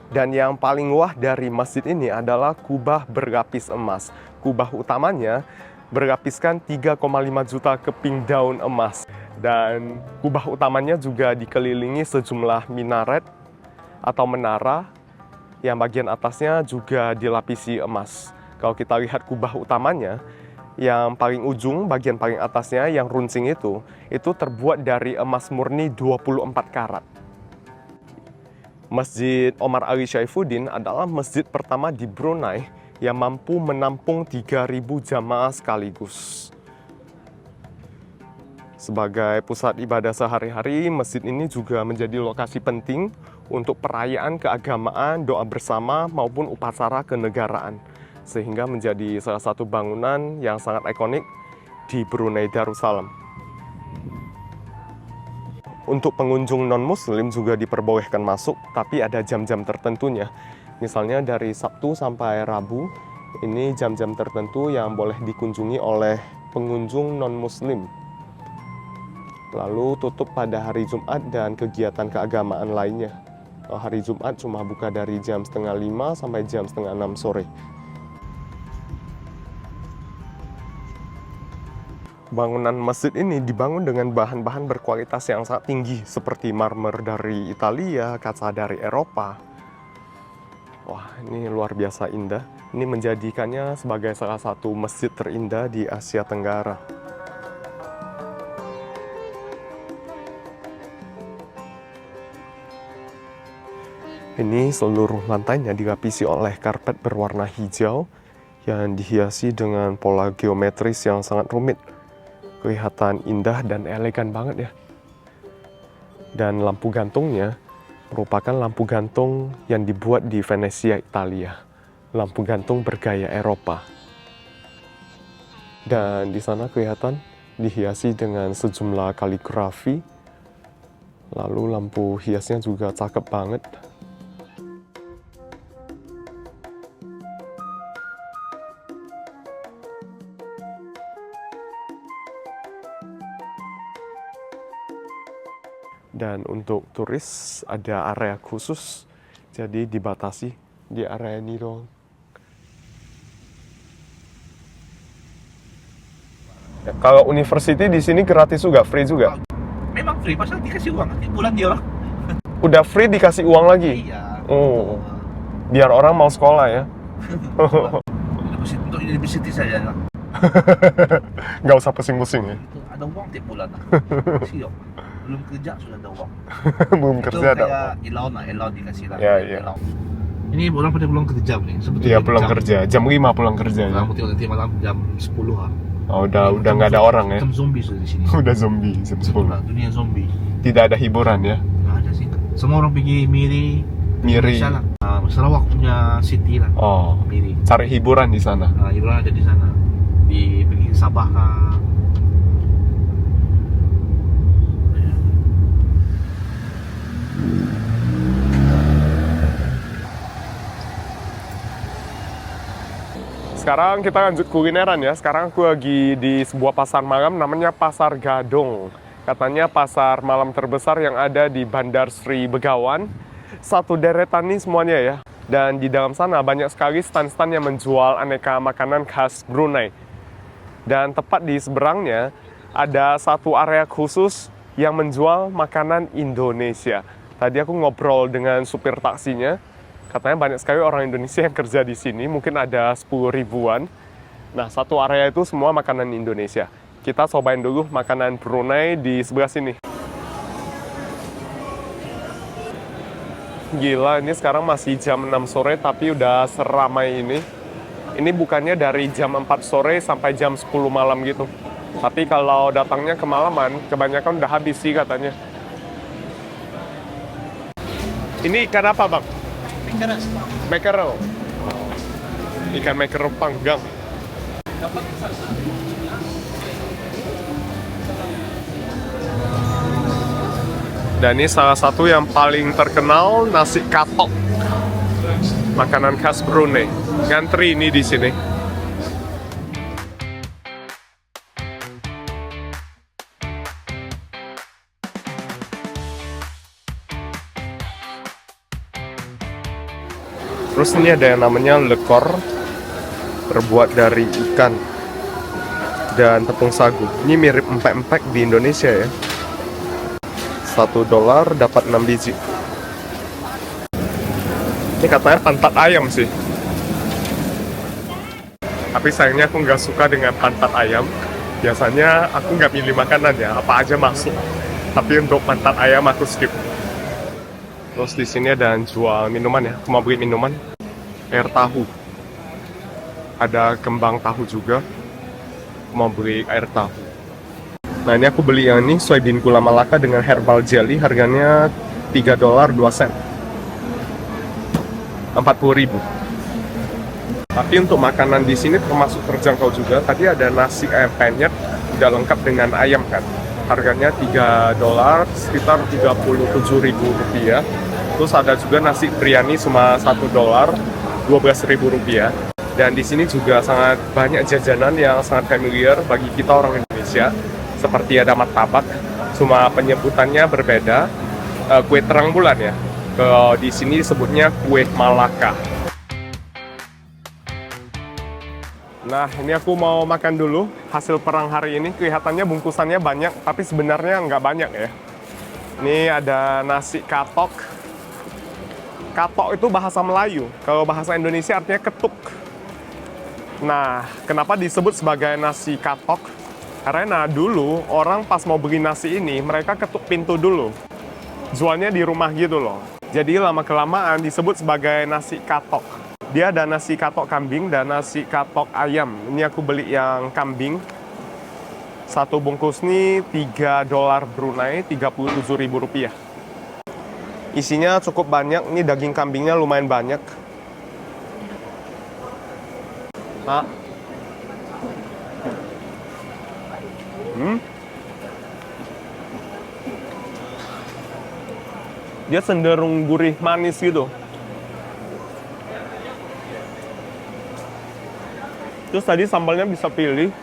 Dan yang paling wah dari masjid ini adalah kubah berlapis emas. Kubah utamanya berlapiskan 3,5 juta keping daun emas. Dan kubah utamanya juga dikelilingi sejumlah minaret atau menara yang bagian atasnya juga dilapisi emas. Kalau kita lihat kubah utamanya, yang paling ujung, bagian paling atasnya yang runcing itu terbuat dari emas murni 24 karat. Masjid Omar Ali Saifuddin adalah masjid pertama di Brunei yang mampu menampung 3.000 jamaah sekaligus. Sebagai pusat ibadah sehari-hari, masjid ini juga menjadi lokasi penting untuk perayaan keagamaan, doa bersama, maupun upacara kenegaraan. Sehingga menjadi salah satu bangunan yang sangat ikonik di Brunei Darussalam. Untuk pengunjung non-muslim juga diperbolehkan masuk, tapi ada jam-jam tertentunya. Misalnya dari Sabtu sampai Rabu, ini jam-jam tertentu yang boleh dikunjungi oleh pengunjung non-muslim. Lalu tutup pada hari Jumat dan kegiatan keagamaan lainnya. Hari Jumat cuma buka dari jam 4:30 sampai jam 5:30 sore. Bangunan masjid ini dibangun dengan bahan-bahan berkualitas yang sangat tinggi seperti marmer dari Italia, kaca dari Eropa. Wah, ini luar biasa indah. Ini menjadikannya sebagai salah satu masjid terindah di Asia Tenggara. Ini seluruh lantainya dilapisi oleh karpet berwarna hijau yang dihiasi dengan pola geometris yang sangat rumit. Kelihatan indah dan elegan banget ya. Dan lampu gantungnya merupakan lampu gantung yang dibuat di Venesia, Italia. Lampu gantung bergaya Eropa. Dan di sana kelihatan dihiasi dengan sejumlah kaligrafi. Lalu lampu hiasnya juga cakep banget. Dan untuk turis ada area khusus, jadi dibatasi di area ini dong. Ya, kalau university di sini gratis juga, free juga? Memang free, pasal dikasih uang, nanti bulan dia orang. Udah free dikasih uang lagi? Iya. Oh, biar orang mau sekolah ya? Untuk university saja lah. Nggak usah pusing-pusing ya? Ada uang tiap bulan lah. Siap. Belum kerja sudah ada uang. Belum kerja ada uang. Allowed dikasih lah. Ya, iya. Ini orang pada pulang kerja nih. Iya, pulang kerja. Jam 5 pulang kerja ya? Nanti malam jam 10 lah. Oh, udah nggak ada orang ya? Macam zombie sudah di sini. Udah zombie, jam 10. Dunia zombie. Tidak ada hiburan ya? Nggak ada sih. Semua orang pergi Miri. Miri. Sarawak punya city lah. Oh, Miri. cari hiburan di sana? Hiburan ada di sana. Pergi ke Sabah kah. Sekarang kita lanjut kulineran ya. Sekarang aku lagi di sebuah pasar malam namanya Pasar Gadong. Katanya pasar malam terbesar yang ada di Bandar Sri Begawan. satu deretan nih semuanya ya. Dan di dalam sana banyak sekali stand-stand yang menjual aneka makanan khas Brunei. Dan tepat di seberangnya ada satu area khusus yang menjual makanan Indonesia. Tadi aku ngobrol dengan supir taksinya, katanya banyak sekali orang Indonesia yang kerja di sini, mungkin ada 10 ribuan. Nah, satu area itu semua makanan Indonesia. Kita cobain dulu makanan Brunei di sebelah sini. Gila, ini sekarang masih jam 6 sore tapi udah seramai ini. Ini bukannya dari jam 4 sore sampai jam 10 malam gitu. Tapi kalau datangnya kemalaman, kebanyakan udah habis sih katanya. Ini ikan apa, Bang? Mackerel. Ikan mackerel panggang. Dan ini salah satu yang paling terkenal, nasi katok. Makanan khas Brunei. Ngantri ini di sini. Terus ini ada yang namanya lekor, terbuat dari ikan dan tepung sagu. Ini mirip empek-empek di Indonesia ya. $1 dapat 6 biji. Ini katanya pantat ayam sih. Tapi sayangnya aku nggak suka dengan pantat ayam. Biasanya aku nggak milih makanan ya, apa aja masuk. Tapi untuk pantat ayam aku skip. Terus di sini ada yang jual minuman ya. Aku mau beli minuman. Air tahu. Ada kembang tahu juga. Aku mau beli air tahu. Nah, ini aku beli yang ini, soybean gula Malaka dengan herbal jelly, harganya $3 2 sen. 40.000. Tapi untuk makanan di sini termasuk terjangkau juga. Tadi ada nasi ayam penyet, udah lengkap dengan ayam kan. Harganya $3, sekitar 37.000 rupiah. Terus ada juga nasi biryani cuma $1, 12.000 rupiah. Dan di sini juga sangat banyak jajanan yang sangat familiar bagi kita orang Indonesia. Seperti ada martabak, cuma penyebutannya berbeda. Kue terang bulan ya. Di sini disebutnya kue Malaka. Nah, ini aku mau makan dulu hasil perang hari ini. Kelihatannya bungkusannya banyak, tapi sebenarnya nggak banyak ya. Ini ada nasi katok. Katok itu bahasa Melayu. Kalau bahasa Indonesia artinya ketuk. Nah, kenapa disebut sebagai nasi katok? Karena dulu orang pas mau beli nasi ini, mereka ketuk pintu dulu. Jualnya di rumah gitu loh. Jadi lama-kelamaan disebut sebagai nasi katok. Dia ada nasi katok kambing dan nasi katok ayam. Ini aku beli yang kambing. Satu bungkus nih $3 Brunei, 37.000 rupiah. Isinya cukup banyak. Ini daging kambingnya lumayan banyak. Nah. Dia cenderung gurih manis gitu. Terus tadi sambalnya bisa pilih.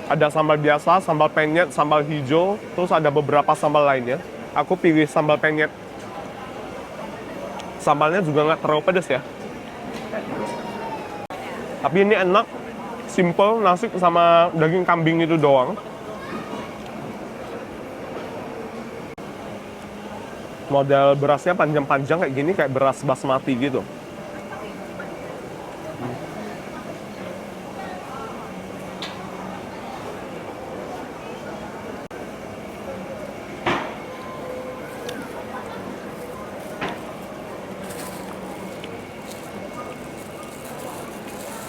Ada sambal biasa, sambal penyet, sambal hijau. Terus ada beberapa sambal lainnya. Aku pilih sambal penyet. Sambalnya juga nggak terlalu pedas ya. Tapi ini enak. Simple, nasi sama daging kambing itu doang. Model berasnya panjang-panjang kayak gini, kayak beras basmati gitu.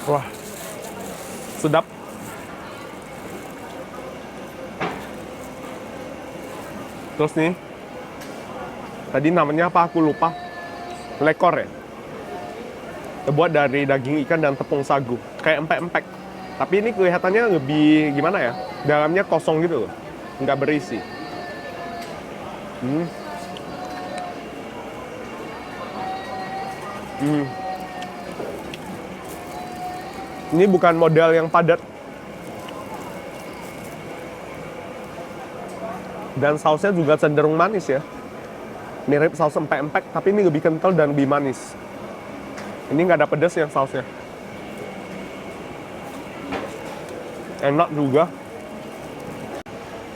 Wah, sedap. Terus nih, tadi namanya apa aku lupa. Lekor ya. Terbuat dari daging ikan dan tepung sagu. Kayak empek-empek. Tapi ini kelihatannya lebih gimana ya? Dalamnya kosong gitu loh. Nggak berisi. Ini bukan model yang padat. Dan sausnya juga cenderung manis ya. Mirip saus empek-empek, tapi ini lebih kental dan lebih manis. Ini nggak ada pedas ya sausnya. Enak juga.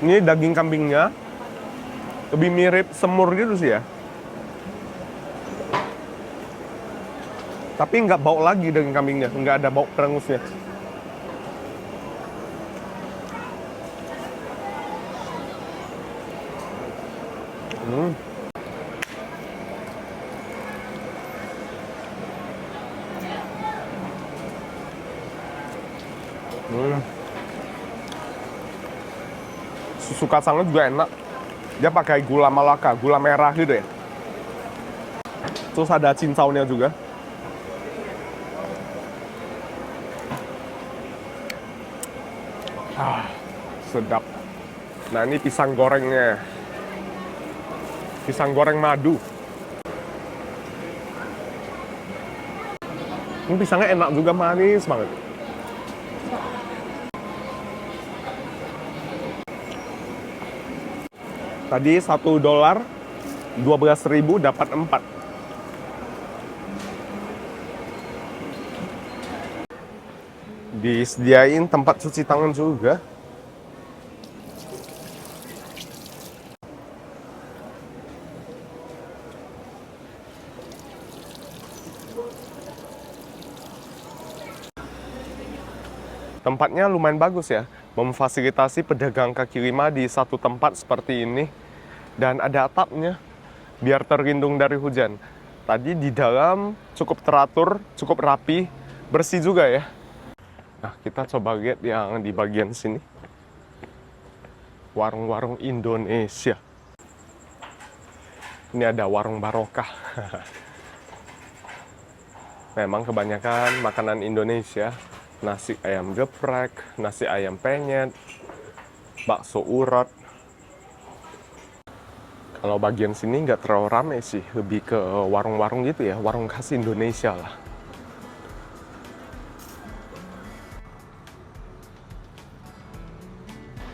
Ini daging kambingnya lebih mirip semur gitu sih ya. Tapi nggak bau lagi daging kambingnya, nggak ada bau perengusnya. Susu kacangnya juga enak. Dia pakai gula Malaka, gula merah gitu ya. Terus ada cincaunya juga. Sedap. Nah ini pisang gorengnya. Pisang goreng madu. Ini pisangnya enak juga, manis banget. Tadi $1, 12.000 dapat 4. Disediain tempat cuci tangan juga. Tempatnya lumayan bagus ya, memfasilitasi pedagang kaki lima di satu tempat seperti ini. Dan ada atapnya, biar terlindung dari hujan. Tadi di dalam cukup teratur, cukup rapi, bersih juga ya. Nah, kita coba lihat yang di bagian sini. Warung-warung Indonesia. Ini ada warung barokah. Memang kebanyakan makanan Indonesia. Nasi ayam geprek, nasi ayam penyet, bakso urat. Kalau bagian sini nggak terlalu rame sih, lebih ke warung-warung gitu ya, warung khas Indonesia lah.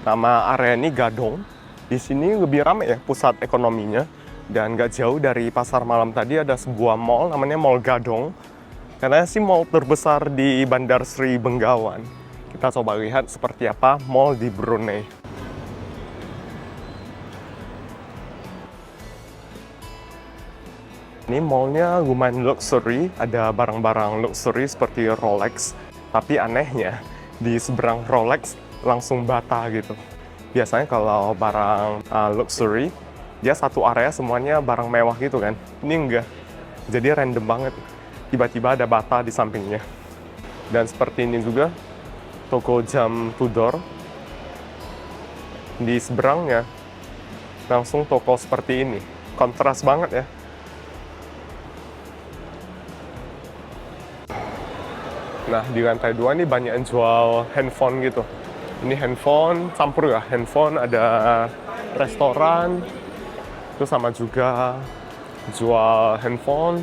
Nama area ini Gadong. Di sini lebih rame ya pusat ekonominya. Dan nggak jauh dari pasar malam tadi ada sebuah mall namanya Mall Gadong. Karena sih mall terbesar di Bandar Sri Begawan. Kita coba lihat seperti apa mall di Brunei. Ini mallnya lumayan luxury, ada barang-barang luxury seperti Rolex. Tapi anehnya, di seberang Rolex langsung Bata gitu. Biasanya kalau barang luxury, dia satu area semuanya barang mewah gitu kan. Ini enggak, jadi random banget. Tiba-tiba ada Bata di sampingnya. Dan seperti ini juga, toko jam Tudor. Di seberangnya, langsung toko seperti ini. Kontras banget ya. Nah, di lantai 2 ini banyak yang jual handphone gitu. Ini handphone, campur ya. Handphone, ada restoran, terus sama juga jual handphone.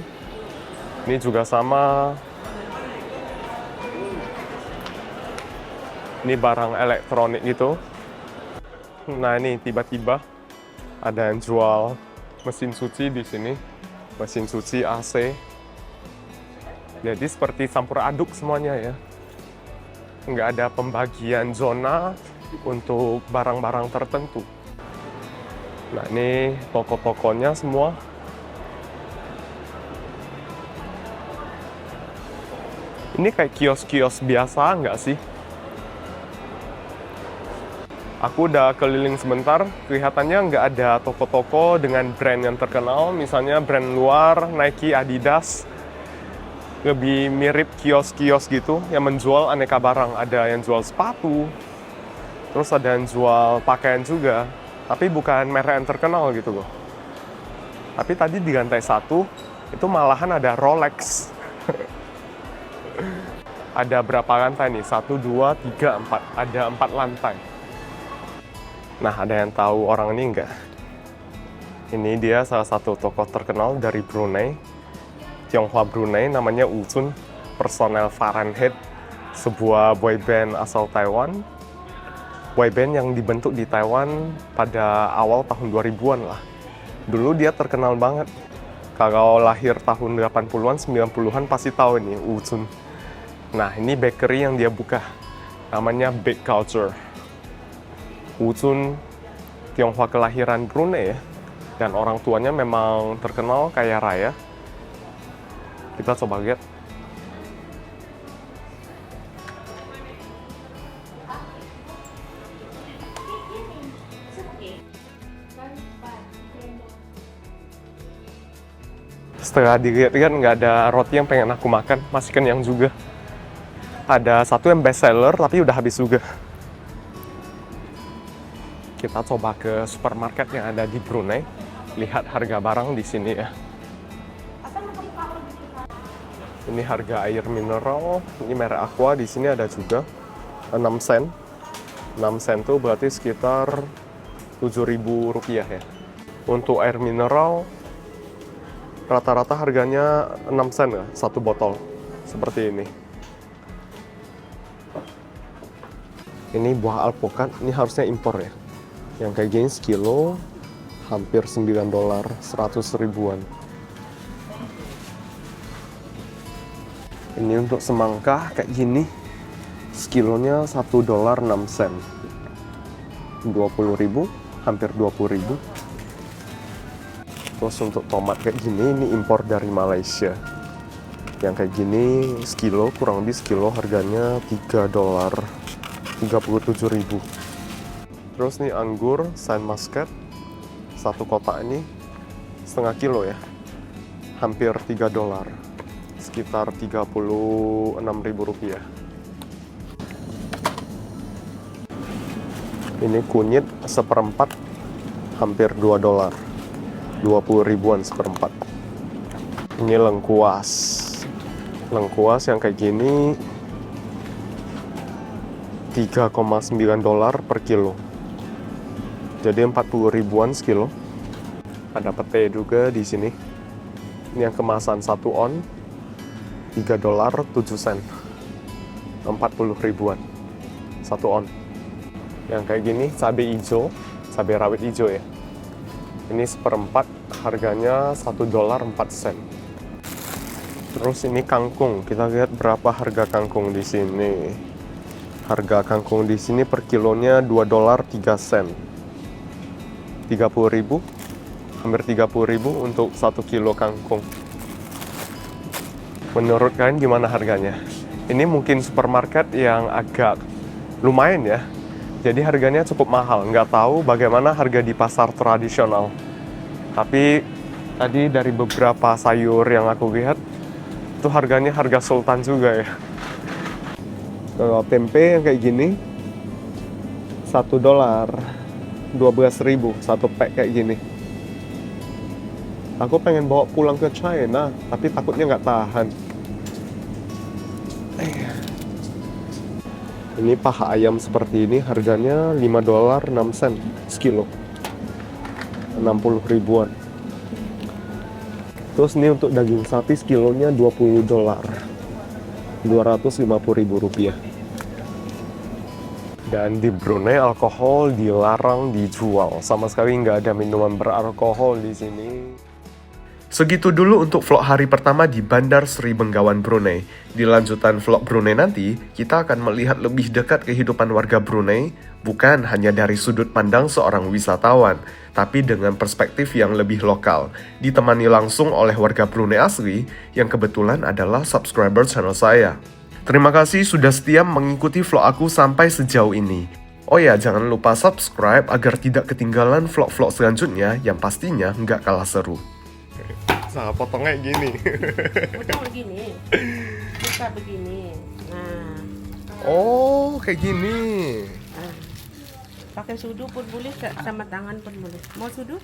Ini juga sama. Ini barang elektronik gitu. Nah ini tiba-tiba ada yang jual mesin cuci di sini. Mesin cuci AC. Jadi seperti campur aduk semuanya ya. Nggak ada pembagian zona untuk barang-barang tertentu. Nah ini toko-tokonya semua. Ini kayak kios-kios biasa nggak sih? Aku udah keliling sebentar, kelihatannya nggak ada toko-toko dengan brand yang terkenal, misalnya brand luar, Nike, Adidas. Lebih mirip kios-kios gitu yang menjual aneka barang. Ada yang jual sepatu, terus ada yang jual pakaian juga, tapi bukan merek yang terkenal gitu loh. Tapi tadi di lantai 1, itu malahan ada Rolex. Ada berapa lantai nih? 1, 2, 3, 4. Ada 4 lantai. Nah, ada yang tahu orang ini enggak? Ini dia salah satu tokoh terkenal dari Brunei. Tionghoa Brunei, namanya Uzun. Personel Fahrenheit, sebuah boyband asal Taiwan. Boyband yang dibentuk di Taiwan pada awal tahun 2000-an lah. Dulu dia terkenal banget. Kalau lahir tahun 80-an, 90-an pasti tahu nih Wuzun. Nah, ini bakery yang dia buka. Namanya Bake Culture. Wuzun Tionghoa kelahiran Brunei ya. Dan orang tuanya memang terkenal kaya raya. Kita coba lihat. Setelah dilihat-lihat nggak ada roti yang pengen aku makan, masih kenyang juga. Ada satu yang best seller tapi udah habis juga. Kita coba ke supermarket yang ada di Brunei, lihat harga barang di sini ya. Ini harga air mineral, ini merek Aqua, di sini ada juga 6 sen. 6 sen tuh berarti sekitar 7.000 rupiah ya. Untuk air mineral rata-rata harganya 6 sen ya, satu botol. Seperti ini. Ini buah alpukat, ini harusnya impor ya. Yang kayak gini sekilo hampir $9, 100 ribuan. Ini untuk semangka kayak gini, sekilonya $1.06. 20.000, hampir 20.000. Terus untuk tomat kayak gini, ini impor dari Malaysia. Yang kayak gini, sekilo, kurang lebih sekilo harganya $3, 37.000. Terus nih anggur, Saint Muscat, satu kotak ini setengah kilo ya, hampir $3, sekitar 36.000 rupiah. Ini kunyit seperempat, hampir $2, 20 ribuan seperempat. Ini lengkuas. Lengkuas yang kayak gini $3,9 per kilo. Jadi 40 ribuan sekilo. Ada pete juga di sini. Ini yang kemasan 1 on, $3.07. 40 ribuan 1 on. Yang kayak gini cabai hijau, cabai rawit hijau ya. Ini seperempat, harganya $1.04. Terus ini kangkung, kita lihat berapa harga kangkung di sini. Harga kangkung di sini per kilonya $2.03. 30.000, hampir 30.000 untuk 1 kilo kangkung. Menurut kalian gimana harganya? Ini mungkin supermarket yang agak lumayan ya. Jadi harganya cukup mahal. Nggak tahu bagaimana harga di pasar tradisional. Tapi tadi dari beberapa sayur yang aku lihat, itu harganya harga sultan juga ya. Kalau tempe yang kayak gini, $1, 12.000 satu pack kayak gini. Aku pengen bawa pulang ke China, tapi takutnya nggak tahan. Ini paha ayam seperti ini harganya $5.06 sekilo, 60 ribuan. Terus ini untuk daging sapi sekilonya $20, 250.000 rupiah. Dan di Brunei alkohol dilarang dijual, sama sekali nggak ada minuman beralkohol di sini. Segitu dulu untuk vlog hari pertama di Bandar Sri Begawan, Brunei. Di lanjutan vlog Brunei nanti, kita akan melihat lebih dekat kehidupan warga Brunei, bukan hanya dari sudut pandang seorang wisatawan, tapi dengan perspektif yang lebih lokal, ditemani langsung oleh warga Brunei asli yang kebetulan adalah subscriber channel saya. Terima kasih sudah setia mengikuti vlog aku sampai sejauh ini. Oh ya, jangan lupa subscribe agar tidak ketinggalan vlog-vlog selanjutnya yang pastinya nggak kalah seru. Nah, potongnya gini. Potong begini, buka begini. Nah, Oh, kayak gini. pakai sudu pun boleh, sama tangan pun boleh. Mau sudu?